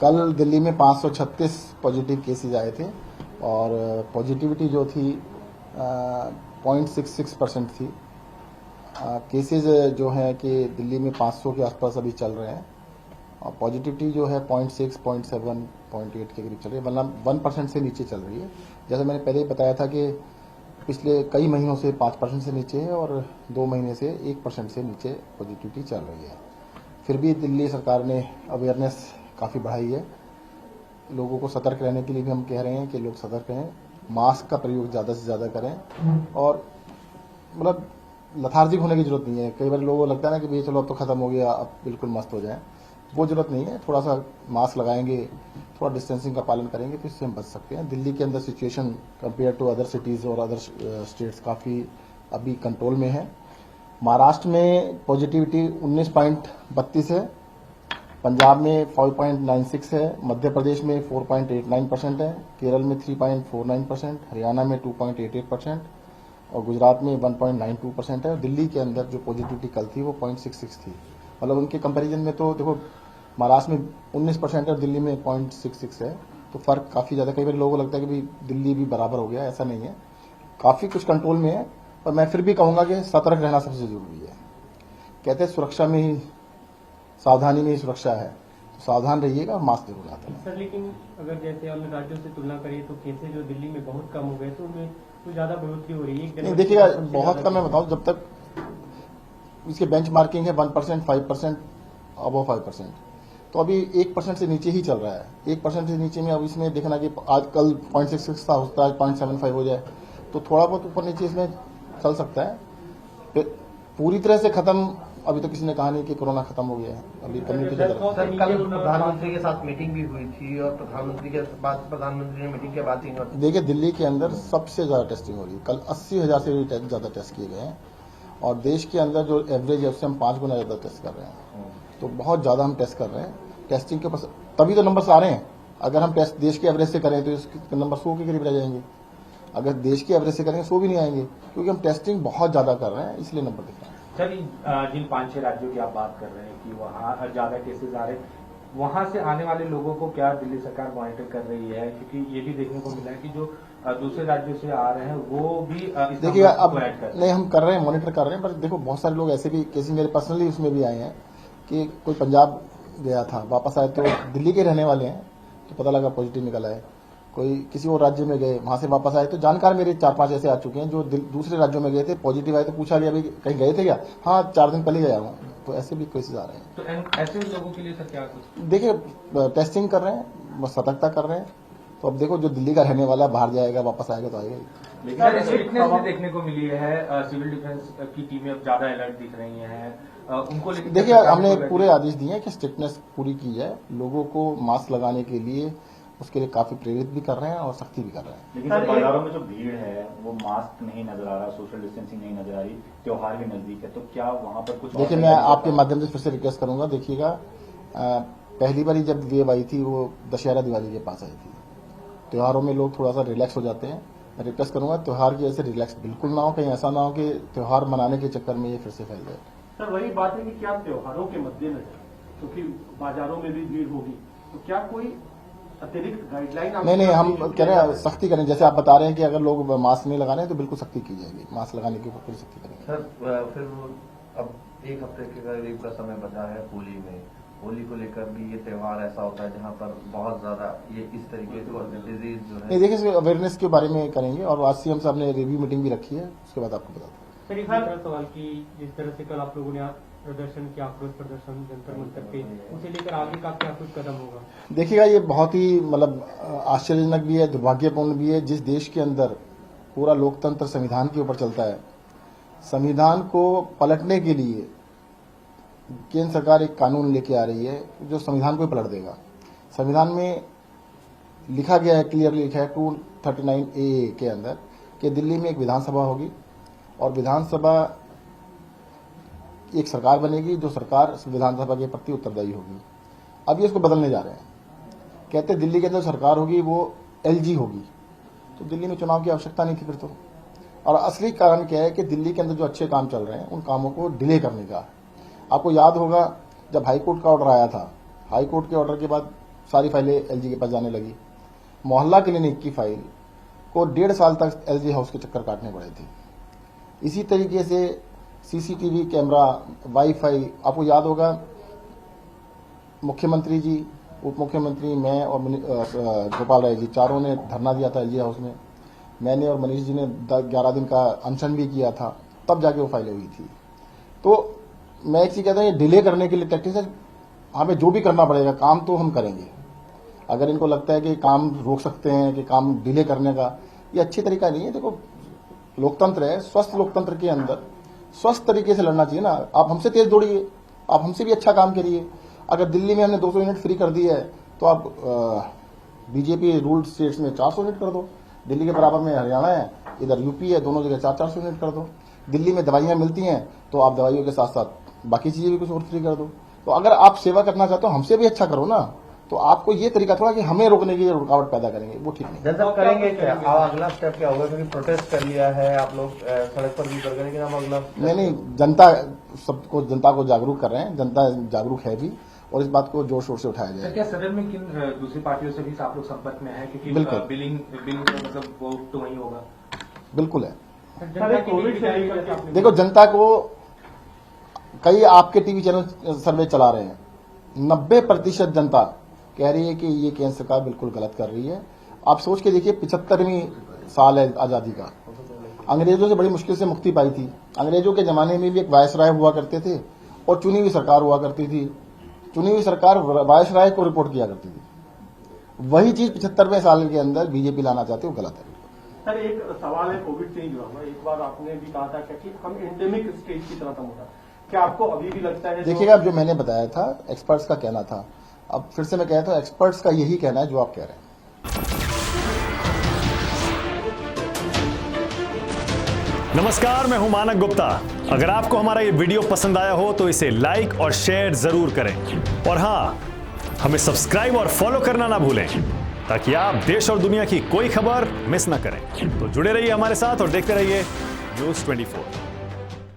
कल दिल्ली में 536 positive cases आए थे और पॉजिटिविटी जो थी 0.66% थी। केसेज जो है कि दिल्ली में 500 के आसपास अभी चल रहे हैं और पॉजिटिविटी जो है 0.6, 0.7, 0.8 के करीब चल रही है, मतलब 1% से नीचे चल रही है। जैसे मैंने पहले ही बताया था कि पिछले कई महीनों से 5% से नीचे है और 2 महीने से 1% से नीचे पॉजिटिविटी चल रही है। फिर भी दिल्ली सरकार ने अवेयरनेस काफ़ी बढ़ाई है। लोगों को सतर्क रहने के लिए भी हम कह रहे हैं कि लोग सतर्क रहें, मास्क का प्रयोग ज़्यादा से ज़्यादा करें और मतलब लथार्जिक होने की जरूरत नहीं है। कई बार लोगों को लगता है ना कि भाई चलो अब तो खत्म हो गया, अब बिल्कुल मस्त हो जाए, वो जरूरत नहीं है। थोड़ा सा मास्क लगाएंगे, थोड़ा डिस्टेंसिंग का पालन करेंगे तो इससे हम बच सकते हैं। दिल्ली के अंदर situation compare to other cities और अदर स्टेट्स काफ़ी अभी कंट्रोल में है। महाराष्ट्र में पॉजिटिविटी 19.32 है, पंजाब में 5.96 है, मध्य प्रदेश में 4.89% है, केरल में 3.49%, हरियाणा में 2.88% और गुजरात में 1.92% है। दिल्ली के अंदर जो पॉजिटिविटी कल थी वो 0.66 थी। मतलब उनके कंपैरिजन में तो देखो महाराष्ट्र में 19% है और दिल्ली में 0.66 है, तो फर्क काफ़ी ज़्यादा। कई बार लोगों को लगता है कि भाई दिल्ली भी बराबर हो गया, ऐसा नहीं है, काफ़ी कुछ कंट्रोल में है। पर मैं फिर भी कहूँगा कि सतर्क रहना सबसे जरूरी है। कहते हैं सुरक्षा में ही, सावधानी में ही सुरक्षा है, तो सावधान रहिएगा और मास्क जरूर आता है। सर, लेकिन अगर जैसे अन्य राज्यों से तुलना करें तो केसेज जो दिल्ली में बहुत कम हो गए तो उनमें कुछ ज्यादा बढ़ोतरी हो रही है। नहीं देखिएगा, बहुत कम मैं बताऊं, जब तक इसके बेंच मार्किंग है 1%, 5%, अबव 5%, तो अभी 1% से नीचे ही चल रहा है। 1% से नीचे में अब इसमें देखना कि आज कल 0.66 था, होता है 0.75 हो जाए तो थोड़ा बहुत ऊपर नीचे इसमें चल सकता है। पूरी तरह से खत्म अभी तो किसी ने कहा नहीं कि कोरोना खत्म हो गया है, अभी कम्युनिटी सर, कल प्रधानमंत्री के साथ मीटिंग भी हुई थी और प्रधानमंत्री ने मीटिंग के बाद देखिए दिल्ली के अंदर सबसे ज्यादा टेस्टिंग हो रही है। कल 80,000 से भी ज्यादा टेस्ट किए गए हैं और देश के अंदर जो एवरेज है उससे हम 5 गुना ज्यादा टेस्ट कर रहे हैं, तो बहुत ज्यादा हम टेस्ट कर रहे हैं। टेस्टिंग के ऊपर तभी तो नंबर्स आ रहे हैं। अगर हम टेस्ट देश के एवरेज से करें तो इसके नंबर 100 के करीब रह जाएंगे। अगर देश के एवरेज से करेंगे 100 भी नहीं आएंगे, क्योंकि हम टेस्टिंग बहुत ज्यादा कर रहे हैं, इसलिए नंबर दिख रहे हैं। सर, जिन 5-6 राज्यों की आप बात कर रहे हैं कि वहाँ ज्यादा केसेस आ रहे हैं, वहां से आने वाले लोगों को क्या दिल्ली सरकार मॉनिटर कर रही है? क्योंकि ये भी देखने को मिला है कि जो दूसरे राज्यों से आ रहे हैं वो भी देखिए अब नहीं, हम कर रहे हैं, मॉनिटर कर रहे हैं, पर देखो बहुत सारे लोग ऐसे भी केसेस मेरे पर्सनली उसमें भी आए हैं कि कोई पंजाब गया था, वापस आए तो दिल्ली के रहने वाले हैं, तो पता लगा पॉजिटिव निकला है। कोई किसी और राज्य में गए, वहां से वापस आए, तो जानकार मेरे 4-5 ऐसे आ चुके हैं जो दूसरे राज्यों में गए थे, पॉजिटिव आए तो पूछा गया भाई कहीं गए थे क्या? हाँ, 4 दिन पहले गया हूँ। तो ऐसे भी केसेस आ रहे हैं। तो ऐसे लोगों के लिए सर क्या कुछ? देखिए टेस्टिंग कर रहे हैं, बस सतर्कता कर रहे हैं। तो अब देखो जो दिल्ली का रहने वाला बाहर जाएगा, वापस आएगा तो आएगा ही। लेकिन स्ट्रिक्टनेस भी देखने को मिली है, सिविल डिफेंस की टीमें अब ज्यादा अलर्ट दिख रही हैं, उनको देखिए हमने पूरे आदेश दिए हैं कि स्ट्रिक्टनेस पूरी की जाए, लोगों को मास्क लगाने के लिए उसके लिए काफी प्रेरित भी कर रहे हैं और सख्ती भी कर रहे हैं। लेकिन सर बाजारों में जो भीड़ है वो मास्क नहीं नजर आ रहा, सोशल डिस्टेंसिंग नहीं नजर आ रही, त्योहार भी नजदीक है, तो क्या वहां पर कुछ? देखिए मैं आपके माध्यम से फिर से रिक्वेस्ट करूंगा, देखिएगा पहली बारी जब वेव आई थी वो दशहरा दिवाली के पास आई थी। त्योहारों में लोग थोड़ा सा रिलैक्स हो जाते हैं। मैं रिक्वेस्ट करूंगा त्योहार की ऐसे रिलैक्स बिल्कुल ना हो, कहीं ऐसा ना हो कि त्योहार मनाने के चक्कर में ये फिर से फैल जाए। सर वही बात है कि क्या त्योहारों के मद्देनजर, क्योंकि बाजारों में भी भीड़ होगी, तो क्या कोई अतिरिक्त गाइडलाइन? नहीं, हम कह रहे हैं सख्ती करें, जैसे आप बता रहे हैं कि अगर लोग मास्क नहीं लगा रहे हैं तो बिल्कुल सख्ती की जाएगी, मास्क लगाने के ऊपर पूरी सख्ती करेंगे। सर फिर अब 1 हफ्ते के करीब का समय बचा है होली में, होली को लेकर भी ये त्योहार ऐसा होता है जहां पर बहुत ज्यादा ये इस तरीके की डिजीज जो है। नहीं देखिए इसके अवेयरनेस के बारे में करेंगे और आज सीएम साहब ने रिव्यू मीटिंग भी रखी है, उसके बाद आपको बताते हैं। सर एक दूसरा सवाल की, जिस तरह से कल आप लोगों ने प्रदर्शन किया, आक्रोश प्रदर्शन जंतर मंतर पे, उसे लेकर आगे का क्या कुछ कदम होगा? देखिएगा ये बहुत ही मतलब आश्चर्यजनक भी है, दुर्भाग्यपूर्ण भी है। जिस देश के अंदर पूरा लोकतंत्र संविधान के ऊपर चलता है, संविधान को पलटने के लिए केंद्र सरकार एक कानून लेके आ रही है जो संविधान को ही पलट देगा। संविधान में लिखा गया है, क्लियरली लिखा है 239A के अंदर कि दिल्ली में एक विधानसभा होगी और विधानसभा एक सरकार बनेगी जो सरकार विधानसभा के प्रति उत्तरदायी होगी। अब ये इसको बदलने जा रहे हैं, कहते हैं दिल्ली के अंदर सरकार होगी वो LG होगी, तो दिल्ली में चुनाव की आवश्यकता नहीं थी फिर तो। और असली कारण क्या है कि दिल्ली के अंदर जो अच्छे काम चल रहे हैं उन कामों को डिले करने का। आपको याद होगा जब हाईकोर्ट का ऑर्डर आया था, हाईकोर्ट के ऑर्डर के बाद सारी फाइलें एलजी के पास जाने लगी। मोहल्ला क्लिनिक की फाइल को 1.5 साल तक एलजी हाउस के चक्कर काटने पड़े थे। इसी तरीके से सीसीटीवी कैमरा, वाईफाई, आपको याद होगा मुख्यमंत्री जी, उप मुख्यमंत्री, मैं और गोपाल राय जी चारों ने धरना दिया था एलजी हाउस में। मैंने और मनीष जी ने 11 दिन का अनशन भी किया था, तब जाके वो फाइलें हुई थी। तो मैं एक चीज कहता हूँ, ये डिले करने के लिए टैक्टिक्स है। हमें जो भी करना पड़ेगा, काम तो हम करेंगे। अगर इनको लगता है कि काम रोक सकते हैं, कि काम डिले करने का, ये अच्छी तरीका नहीं है। देखो, लोकतंत्र है, स्वस्थ लोकतंत्र के अंदर स्वस्थ तरीके से लड़ना चाहिए ना। आप हमसे तेज दौड़िए, आप हमसे भी अच्छा काम करिए। अगर दिल्ली में हमने 200 यूनिट फ्री कर दी है, तो आप बीजेपी रूल्ड स्टेट्स में 400 यूनिट कर दो। दिल्ली के बराबर में हरियाणा है, इधर यूपी है, दोनों जगह 400 यूनिट कर दो। दिल्ली में दवाइयां मिलती हैं, तो आप दवाइयों के साथ साथ बाकी चीजें भी कुछ और फ्री कर दो। तो अगर आप सेवा करना चाहते हो, हमसे भी अच्छा करो ना। तो आपको ये तरीका थोड़ा कि हमें रोकने की रुकावट पैदा करेंगे, वो ठीक नहीं। जनता करेंगे क्या? अब अगला स्टेप क्या होगा? क्योंकि प्रोटेस्ट कर लिया है आप लोग, सड़क पर भी कर गए, लेकिन अब अगला नहीं, जनता को जागरूक कर रहे हैं। जनता जागरूक है भी, और इस बात को जोर शोर से उठाया सर, जाए। क्या सदन में किन दूसरी पार्टियों से भी आप लोग संपर्क में है? क्योंकि बिल्कुल। बिलिंग मतलब वो तो वही होगा। बिल्कुल है। जनता के कोविड लिए से भी लेकर जारी आपने देखो, जनता को कई आपके टीवी चैनल सर्वे चला रहे हैं, 90% जनता कह रही है कि ये केंद्र सरकार बिल्कुल गलत कर रही है। आप सोच के देखिए, 75वीं साल है आजादी का। अंग्रेजों से बड़ी मुश्किल से मुक्ति पाई थी। अंग्रेजों के जमाने में भी एक वायसराय हुआ करते थे और चुनी हुई सरकार हुआ करती थी। चुनी हुई सरकार वायसराय को रिपोर्ट किया करती थी। वही चीज 75वें साल के अंदर बीजेपी लाना चाहती है, वो गलत है। सर, एक सवाल है कोविड से ही जुड़ा हुआ। एक बार आपने भी कहा था कि हम एंडेमिक स्टेज की तरफ हो रहा है, क्या आपको अभी भी लगता है? देखिएगा, अब जो मैंने बताया था एक्सपर्ट्स का कहना था, अब फिर से मैं कहता हूं एक्सपर्ट्स का यही कहना है जो आप कह रहे हैं। नमस्कार, मैं हूं मानक गुप्ता। अगर आपको हमारा ये वीडियो पसंद आया हो तो इसे लाइक और शेयर जरूर करें, और हां, हमें सब्सक्राइब और फॉलो करना ना भूलें, ताकि आप देश और दुनिया की कोई खबर मिस ना करें। तो जुड़े रहिए हमारे साथ और देखते रहिए News 24।